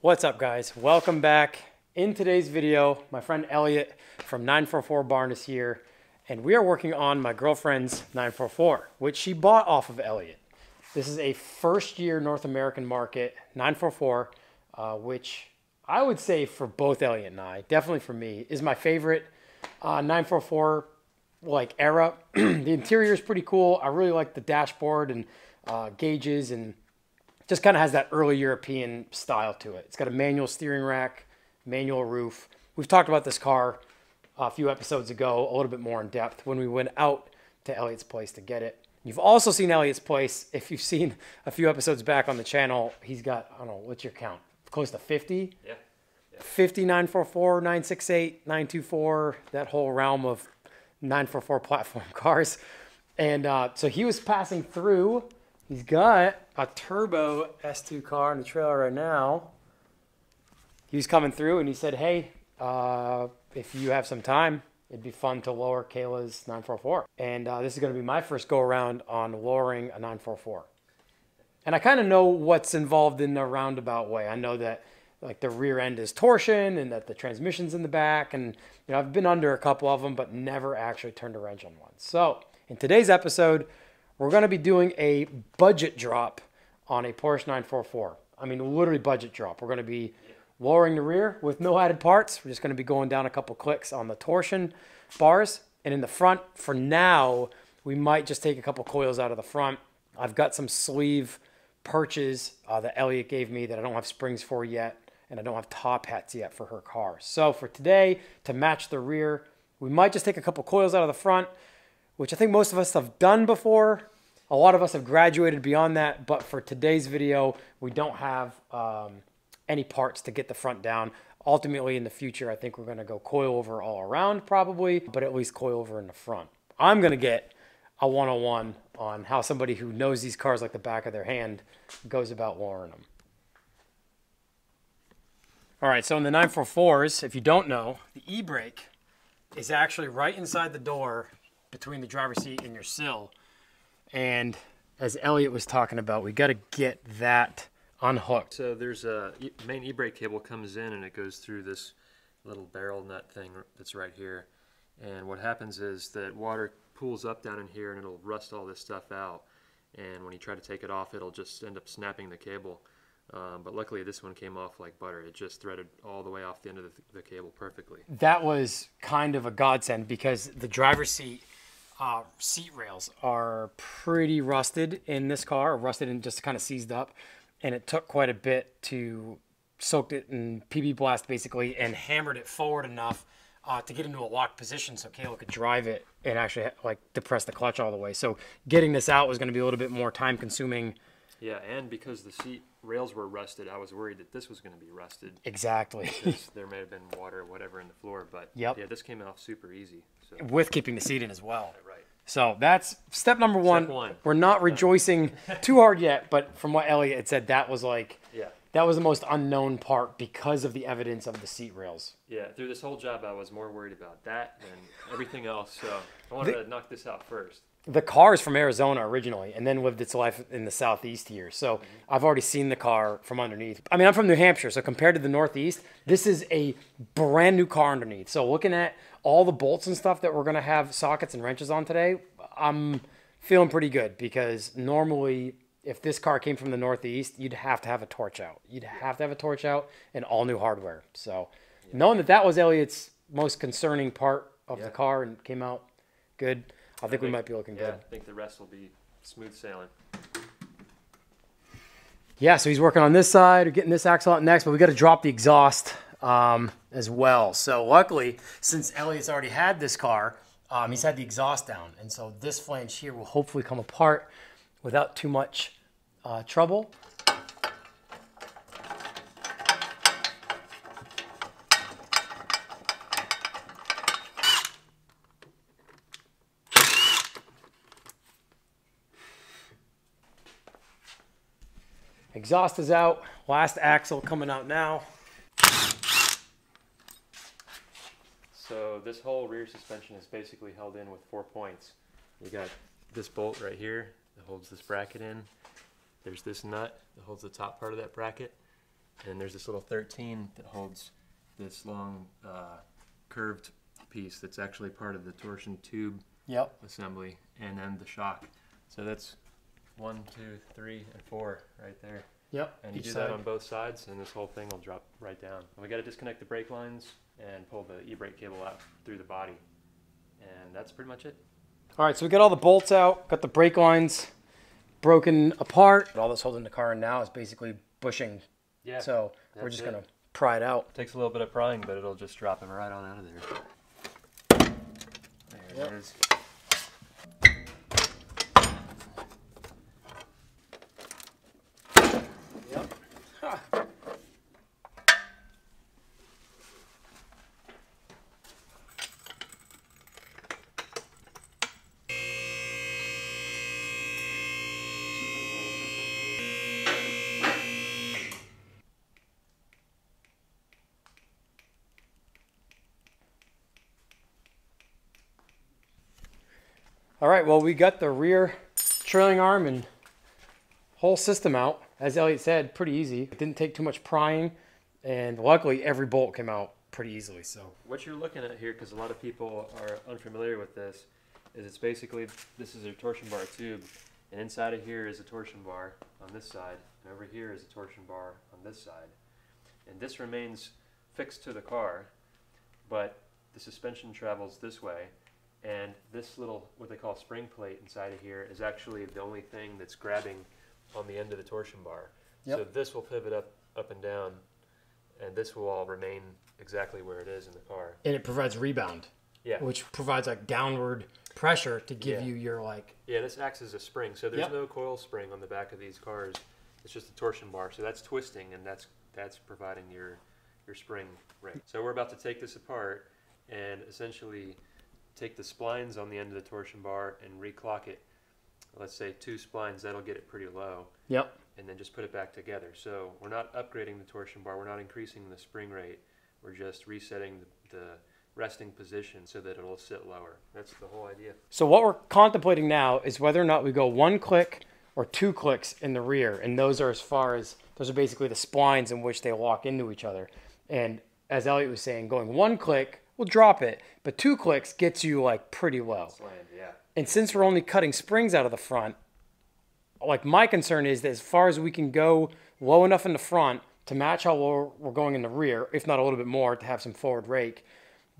What's up, guys? Welcome back. In today's video, my friend Elliott from 944 Barn is here, and we are working on my girlfriend's 944, which she bought off of Elliott. This is a first-year North American market 944, which I would say for both Elliott and I, definitely for me, is my favorite 944 era. The interior is pretty cool. I really like the dashboard and gauges, and just kind of has that early European style to it. It's got a manual steering rack, manual roof. We've talked about this car a few episodes ago, a little bit more in depth when we went out to Elliott's place to get it. You've also seen Elliott's place. If you've seen a few episodes back on the channel, he's got, I don't know, what's your count? Close to 50? Yeah. 50 944, 968, 924, that whole realm of 944 platform cars. And so he was passing through. He's got a turbo S2 car in the trailer right now. He was coming through and he said, hey, if you have some time, it'd be fun to lower Kayla's 944. And this is going to be my first go around on lowering a 944. And I kind of know what's involved in a roundabout way. I know that like the rear end is torsion and that the transmission's in the back. And you know, I've been under a couple of them, but never actually turned a wrench on one. So in today's episode, we're going to be doing a budget drop on a Porsche 944. I mean, literally budget drop. We're going to be lowering the rear with no added parts. We're just going to be going down a couple clicks on the torsion bars. And in the front, for now, we might just take a couple coils out of the front. I've got some sleeve perches that Elliott gave me that I don't have springs for yet, and I don't have top hats yet for her car. So for today, to match the rear, we might just take a couple coils out of the front, which I think most of us have done before. A lot of us have graduated beyond that, but for today's video, we don't have any parts to get the front down. Ultimately, in the future, I think we're gonna go coil over all around probably, but at least coil over in the front. I'm gonna get a 101 on how somebody who knows these cars like the back of their hand goes about lowering them. All right, so in the 944s, if you don't know, the e-brake is actually right inside the door between the driver's seat and your sill. And as Elliott was talking about, we got to get that unhooked. So there's a main e-brake cable comes in and it goes through this little barrel nut thing that's right here. And what happens is that water pools up down in here and it'll rust all this stuff out. And when you try to take it off, it'll just end up snapping the cable. But luckily this one came off like butter. It just threaded all the way off the end of the cable perfectly. That was kind of a godsend because the driver's seat rails are pretty rusted in this car, rusted and just kind of seized up. And it took quite a bit to soak it in PB Blast basically and hammered it forward enough to get into a locked position so Kayla could drive it and actually like depress the clutch all the way. So getting this out was going to be a little bit more time consuming. Yeah, and because the seat rails were rusted, I was worried that this was going to be rusted. Exactly. There may have been water or whatever in the floor, but yep. Yeah, this came off super easy. So. With keeping the seat in as well. Right. So that's step number one. Step one. We're not rejoicing too hard yet, but from what Elliott had said, that was like, that was the most unknown part because of the evidence of the seat rails. Yeah, through this whole job, I was more worried about that than everything else. So I wanted to knock this out first. The car is from Arizona originally and then lived its life in the Southeast here. So I've already seen the car from underneath. I mean, I'm from New Hampshire, so compared to the Northeast, this is a brand new car underneath. So looking at all the bolts and stuff that we're going to have sockets and wrenches on today, I'm feeling pretty good because normally if this car came from the Northeast, you'd have to have a torch out. You'd have to have a torch out and all new hardware. So knowing that that was Elliott's most concerning part of the car and came out good, I think we might be looking good. I think the rest will be smooth sailing. Yeah, so he's working on this side, or getting this axle out next, but we got to drop the exhaust as well. So luckily, since Elliott's already had this car, he's had the exhaust down. And so this flange here will hopefully come apart without too much trouble. Exhaust is out. Last axle coming out now. So this whole rear suspension is basically held in with 4 points. You got this bolt right here that holds this bracket in. There's this nut that holds the top part of that bracket. And there's this little 13 that holds this long curved piece that's actually part of the torsion tube assembly, and then the shock. So that's 1, 2, 3, and 4 right there. Yep. And you do that on both sides, and this whole thing will drop right down. And we got to disconnect the brake lines and pull the e-brake cable out through the body. And that's pretty much it. All right, so we got all the bolts out, got the brake lines broken apart. All that's holding the car in now is basically bushing. Yeah. So we're just going to pry it out. Takes a little bit of prying, but it'll just drop him right on out of there. There it is. Yep. All right, well, we got the rear trailing arm and whole system out. As Elliott said, pretty easy. It didn't take too much prying, and luckily every bolt came out pretty easily. So what you're looking at here, because a lot of people are unfamiliar with this, is it's basically, this is a torsion bar tube, and inside of here is a torsion bar on this side, and over here is a torsion bar on this side. And this remains fixed to the car, but the suspension travels this way. And this little, what they call spring plate inside of here, is actually the only thing that's grabbing on the end of the torsion bar. Yep. So this will pivot up and down, and this will all remain exactly where it is in the car. And it provides rebound, which provides like downward pressure to give you your like... Yeah, this acts as a spring. So there's no coil spring on the back of these cars. It's just a torsion bar. So that's twisting, and that's providing your spring rate. So we're about to take this apart and essentially take the splines on the end of the torsion bar and reclock it. Let's say 2 splines, that'll get it pretty low. Yep. And then just put it back together. So we're not upgrading the torsion bar, we're not increasing the spring rate, we're just resetting the resting position so that it'll sit lower. That's the whole idea. So what we're contemplating now is whether or not we go 1 click or 2 clicks in the rear, and those are those are basically the splines in which they lock into each other. And as Elliott was saying, going 1 click will drop it, but 2 clicks gets you like pretty low. Slammed, yeah. And since we're only cutting springs out of the front, like my concern is that as far as we can go low enough in the front to match how low we're going in the rear, if not a little bit more to have some forward rake,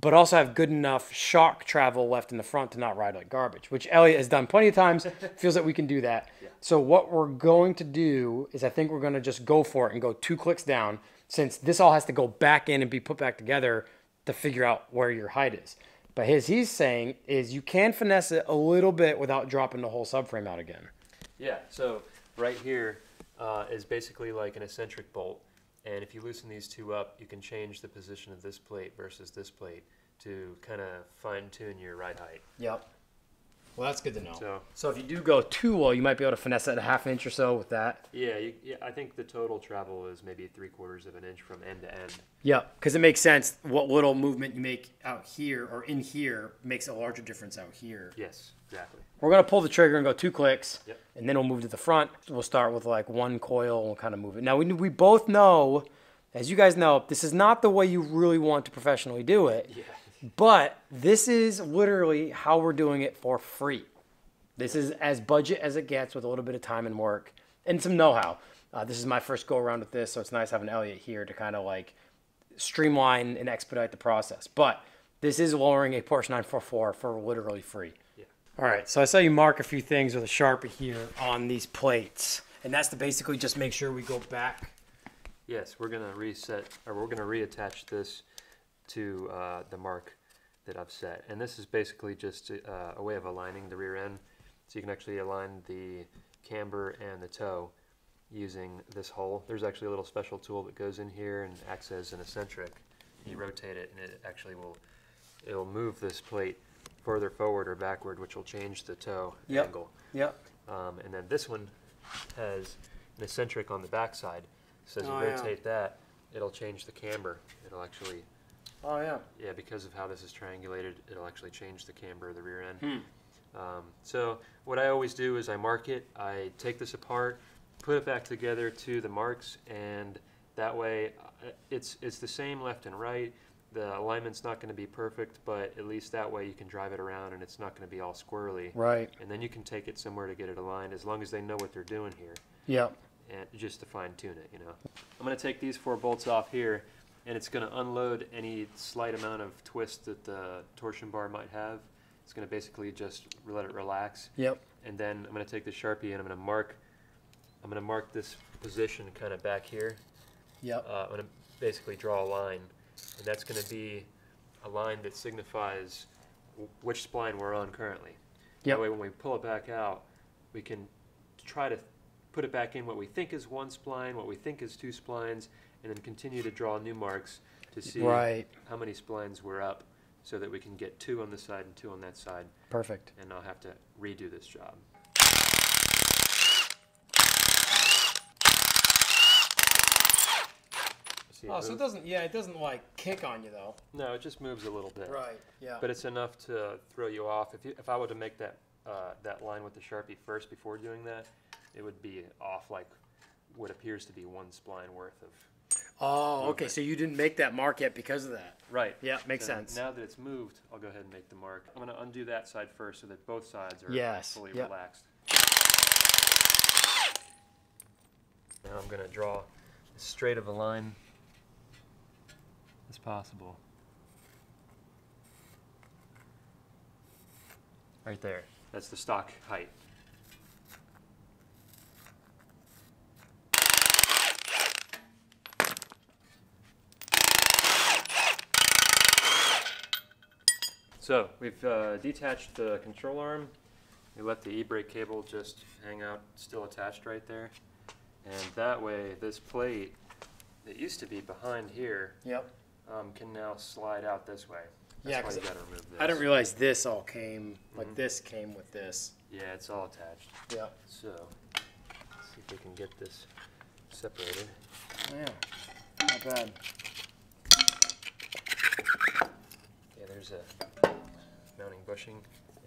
but also have good enough shock travel left in the front to not ride like garbage, which Elliott has done plenty of times, feels that we can do that. Yeah. So what we're going to do is I think we're going to just go for it and go 2 clicks down, since this all has to go back in and be put back together to figure out where your height is. But he's saying is you can finesse it a little bit without dropping the whole subframe out again. Yeah, so right here is basically like an eccentric bolt. And if you loosen these 2 up, you can change the position of this plate versus this plate to kind of fine-tune your ride height. Yep. Well, that's good to know. So if you do go too low, you might be able to finesse it a ½ inch or so with that. Yeah, I think the total travel is maybe 3/4 of an inch from end to end. Yeah, because it makes sense. What little movement you make out here or in here makes a larger difference out here. Yes, exactly. We're going to pull the trigger and go 2 clicks, yep. And then we'll move to the front. We'll start with like 1 coil and we'll kind of move it. Now, we both know, as you guys know, this is not the way you really want to professionally do it. Yeah. But this is literally how we're doing it for free. This is as budget as it gets with a little bit of time and work and some know-how. This is my first go around with this, so it's nice having Elliott here to kind of like streamline and expedite the process. But this is lowering a Porsche 944 for literally free. Yeah. All right, so I saw you mark a few things with a Sharpie here on these plates. And that's to basically just make sure we go back. Yes, we're going to reset, or we're going to reattach this to the mark that I've set. And this is basically just a way of aligning the rear end. So you can actually align the camber and the toe using this hole. There's actually a little special tool that goes in here and acts as an eccentric. You rotate it and it actually it'll move this plate further forward or backward, which will change the toe angle. Yep. And then this one has an eccentric on the back side. So as you rotate that, it'll change the camber. It'll actually... Oh, yeah. Yeah, because of how this is triangulated, it'll actually change the camber of the rear end. So what I always do is I mark it, I take this apart, put it back together to the marks, and That way, it's the same left and right. The alignment's not going to be perfect, but at least that way you can drive it around and it's not going to be all squirrely. Right. And then you can take it somewhere to get it aligned, as long as they know what they're doing here. Yep. And just to fine tune it, you know. I'm going to take these 4 bolts off here, and it's going to unload any slight amount of twist that the torsion bar might have. It's going to basically just let it relax. Yep. And then I'm going to take the Sharpie and I'm going to mark this position kind of back here. Yep. I'm going to basically draw a line, and that's going to be a line that signifies which spline we're on currently. Yep. That way when we pull it back out, we can try to put it back in what we think is 1 spline, what we think is 2 splines, and then continue to draw new marks to see how many splines we're up, so that we can get 2 on this side and 2 on that side. Perfect. And I'll have to redo this job. Oh, so it doesn't like kick on you though. No, it just moves a little bit. Right. Yeah. But it's enough to throw you off. If I were to make that that line with the Sharpie first before doing that, it would be off like what appears to be 1 spline worth of. Oh, movement. okay. So you didn't make that mark yet because of that. Right. Yeah, makes So sense. Now that it's moved, I'll go ahead and make the mark. I'm going to undo that side first so that both sides are fully relaxed. Now I'm going to draw as straight of a line as possible. Right there. That's the stock height. So we've detached the control arm. We let the e-brake cable just hang out, still attached right there. And that way, this plate that used to be behind here can now slide out this way. That's why you gotta remove this. I didn't realize this all came, like this came with this. Yeah, it's all attached. Yeah. So, let's see if we can get this separated. Yeah, not bad. Yeah, there's a mounting bushing,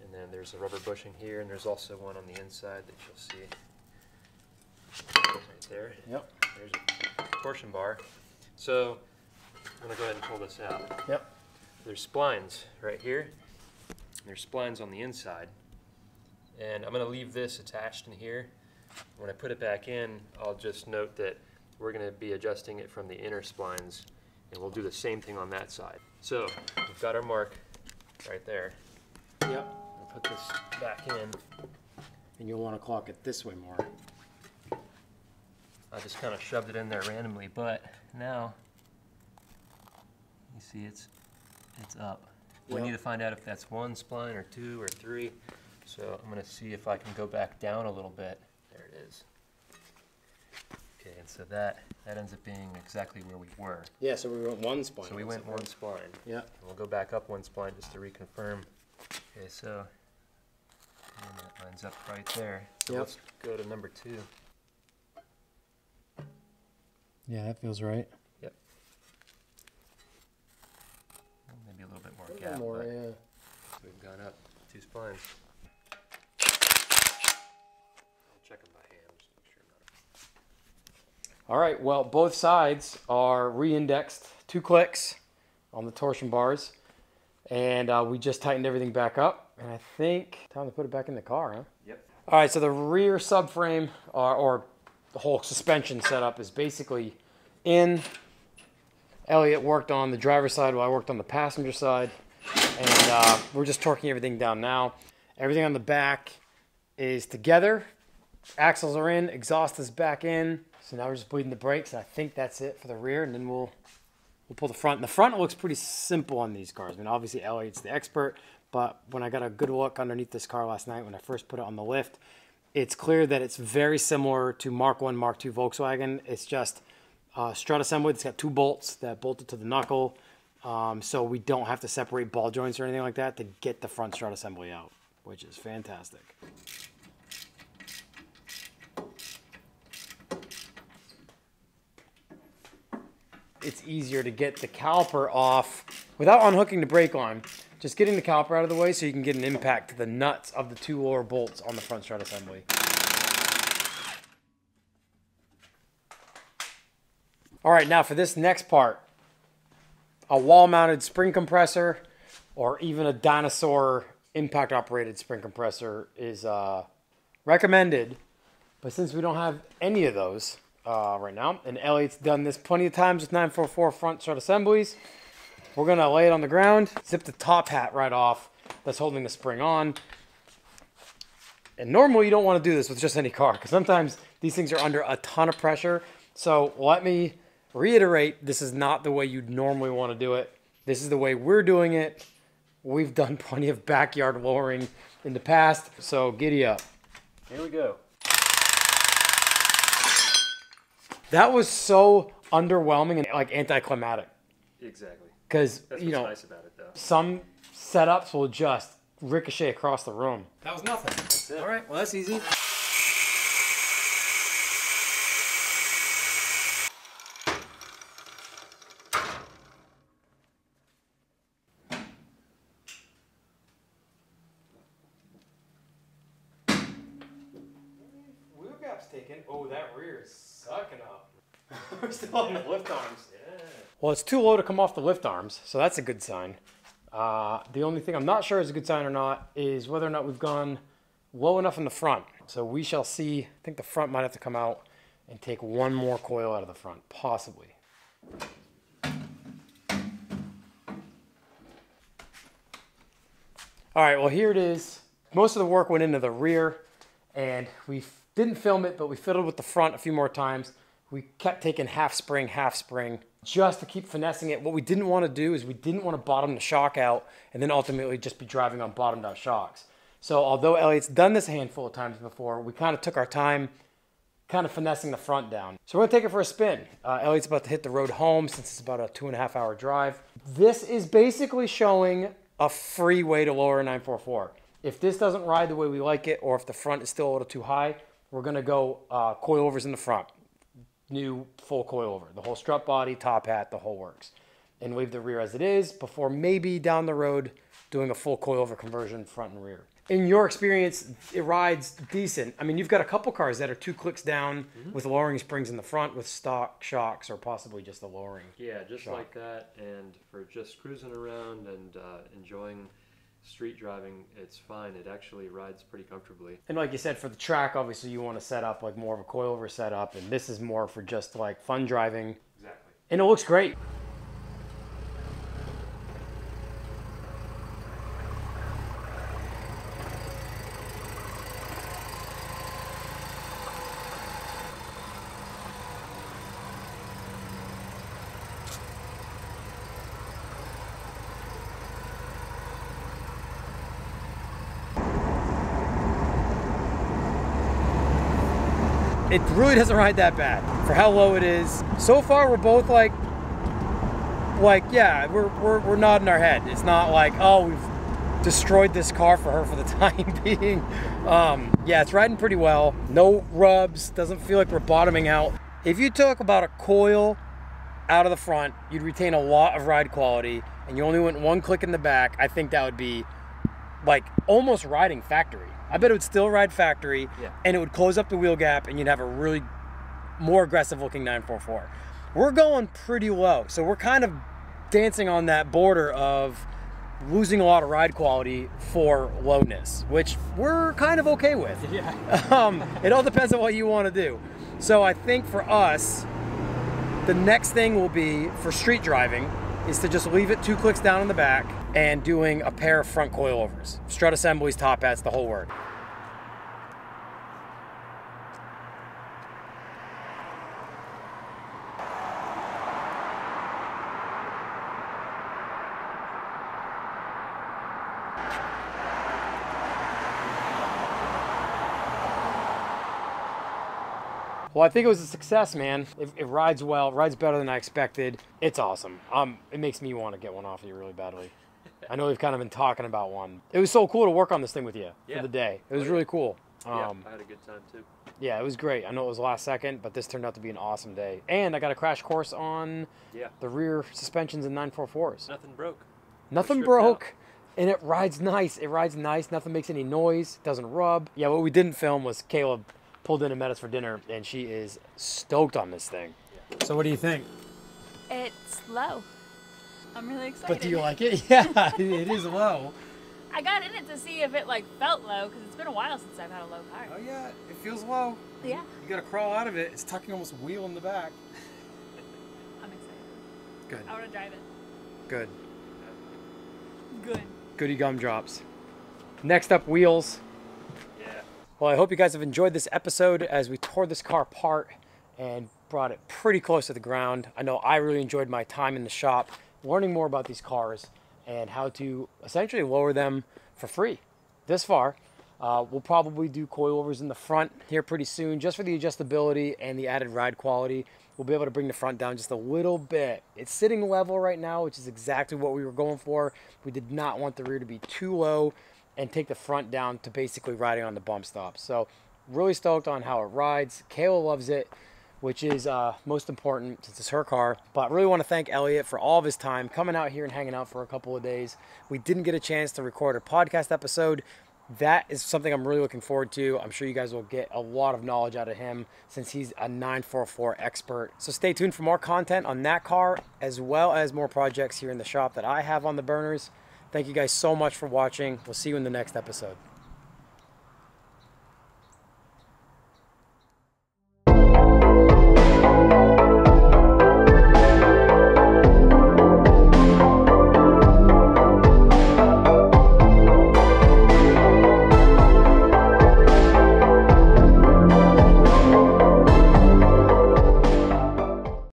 and then there's a rubber bushing here, and there's also one on the inside that you'll see right there. Yep. There's a torsion bar. So, I'm gonna go ahead and pull this out. Yep. There's splines right here. There's splines on the inside. And I'm going to leave this attached in here. When I put it back in, I'll just note that we're going to be adjusting it from the inner splines, and we'll do the same thing on that side. So we've got our mark right there. Yep. I'll put this back in. And you'll want to clock it this way more. I just kind of shoved it in there randomly, but now you see it's up. We need to find out if that's 1 spline or 2 or 3. So I'm going to see if I can go back down a little bit. There it is. Okay, and so that ends up being exactly where we were. Yeah, so we went 1 spline. So we went 1 spline. Yeah. And we'll go back up 1 spline just to reconfirm. Okay, so and that lines up right there. So let's go to number 2. Yeah, that feels right. Yep. Maybe a little bit more A gap. little more, but yeah. we've gone up 2 splines. I'll check them by hand just to make sure I'm not. All right, well, both sides are re-indexed 2 clicks on the torsion bars. And we just tightened everything back up. And I think time to put it back in the car, huh? Yep. All right, so the rear subframe or the whole suspension setup is basically in. Elliott worked on the driver's side while I worked on the passenger side. And we're just torquing everything down now. Everything on the back is together. Axles are in, exhaust is back in. So now we're just bleeding the brakes. And I think that's it for the rear. And then we'll pull the front. And the front looks pretty simple on these cars. I mean, obviously Elliott's the expert. But when I got a good look underneath this car last night when I first put it on the lift, it's clear that it's very similar to Mark I, Mark II Volkswagen. It's just strut assembly. It's got 2 bolts that bolted to the knuckle. So we don't have to separate ball joints or anything like that to get the front strut assembly out, which is fantastic. It's easier to get the caliper off without unhooking the brake line. Just getting the caliper out of the way so you can get an impact to the nuts of the 2 lower bolts on the front strut assembly. All right, now for this next part, a wall-mounted spring compressor or even a dinosaur impact-operated spring compressor is recommended. But since we don't have any of those right now, and Elliott's done this plenty of times with 944 front strut assemblies, we're going to lay it on the ground, zip the top hat right off that's holding the spring on. And normally you don't want to do this with just any car because sometimes these things are under a ton of pressure. So let me reiterate, this is not the way you'd normally want to do it. This is the way we're doing it. We've done plenty of backyard lowering in the past, so giddy up. Here we go. That was so underwhelming and like anticlimactic. Exactly. Because, That's you what's know, nice about it, though. some setups will just ricochet across the room. That was nothing. That's it. All right, well, that's easy. Wheel gap's taken. Oh, that rear is sucking up. We're still on the lift arms. Yeah. Well, it's too low to come off the lift arms, so that's a good sign. The only thing I'm not sure is a good sign or not is whether or not we've gone low enough in the front. So we shall see. I think the front might have to come out and take one more coil out of the front, possibly. All right, well, here it is. Most of the work went into the rear, and we didn't film it, but we fiddled with the front a few more times. We kept taking half spring, just to keep finessing it. What we didn't want to do is we didn't want to bottom the shock out and then ultimately just be driving on bottomed out shocks. So although Elliott's done this a handful of times before, we kind of took our time kind of finessing the front down. So we're gonna take it for a spin. Elliott's about to hit the road home since it's about a 2.5 hour drive. This is basically showing a free way to lower a 944. If this doesn't ride the way we like it, or if the front is still a little too high, we're gonna go coilovers in the front. New full coilover, the whole strut body, top hat, the whole works. And leave the rear as it is before maybe down the road doing a full coilover conversion front and rear. In your experience, it rides decent. I mean, you've got a couple cars that are 2 clicks down with lowering springs in the front with stock shocks or possibly just the lowering. Yeah, just shock. like that. And for just cruising around and enjoying street driving, it's fine. It actually rides pretty comfortably. And like you said, for the track, obviously you want to set up like more of a coilover setup, and this is more for just like fun driving. Exactly. And it looks great. It really doesn't ride that bad for how low it is. So far, we're both like yeah, we're nodding our head. It's not like, oh, we've destroyed this car for her for the time being. Yeah, it's riding pretty well. No rubs. Doesn't feel like we're bottoming out. If you took about a coil out of the front, you'd retain a lot of ride quality, and you only went 1 click in the back. I think that would be like almost riding factory. I bet it would still ride factory, and it would close up the wheel gap, and you'd have a really more aggressive looking 944. We're going pretty low, so we're kind of dancing on that border of losing a lot of ride quality for lowness, which we're kind of okay with. Yeah. It all depends on what you want to do. So I think for us, the next thing will be for street driving is to just leave it 2 clicks down in the back and doing a pair of front coilovers. Strut assemblies, top hats, the whole work. Well, I think it was a success, man. It rides well, rides better than I expected. It's awesome. It makes me want to get one off of you really badly. I know we've kind of been talking about one. It was so cool to work on this thing with you for the day. It was really cool. Yeah, I had a good time too. Yeah, it was great. I know it was last second, but this turned out to be an awesome day. And I got a crash course on the rear suspensions in 944s. Nothing broke. Nothing broke. And it rides nice. It rides nice. Nothing makes any noise. Doesn't rub. Yeah, what we didn't film was Caleb pulled in and met us for dinner, and she is stoked on this thing. So what do you think? It's low. I'm really excited. But do you like it? Yeah, it is low. I got in it to see if it like felt low because it's been a while since I've had a low car. Oh yeah, it feels low. Yeah. You gotta crawl out of it. It's tucking almost a wheel in the back. I'm excited. Good. I want to drive it. Good. Good. Goody gumdrops. Next up, wheels. Yeah. Well, I hope you guys have enjoyed this episode as we tore this car apart and brought it pretty close to the ground. I know I really enjoyed my time in the shop, learning more about these cars and how to essentially lower them for free. This far, we'll probably do coilovers in the front here pretty soon, just for the adjustability and the added ride quality. We'll be able to bring the front down just a little bit. It's sitting level right now, which is exactly what we were going for. We did not want the rear to be too low and take the front down to basically riding on the bump stops. So really stoked on how it rides. Kayla loves it, which is most important since it's her car. But I really want to thank Elliott for all of his time coming out here and hanging out for a couple of days. We didn't get a chance to record a podcast episode. That is something I'm really looking forward to. I'm sure you guys will get a lot of knowledge out of him since he's a 944 expert. So stay tuned for more content on that car, as well as more projects here in the shop that I have on the burners. Thank you guys so much for watching. We'll see you in the next episode.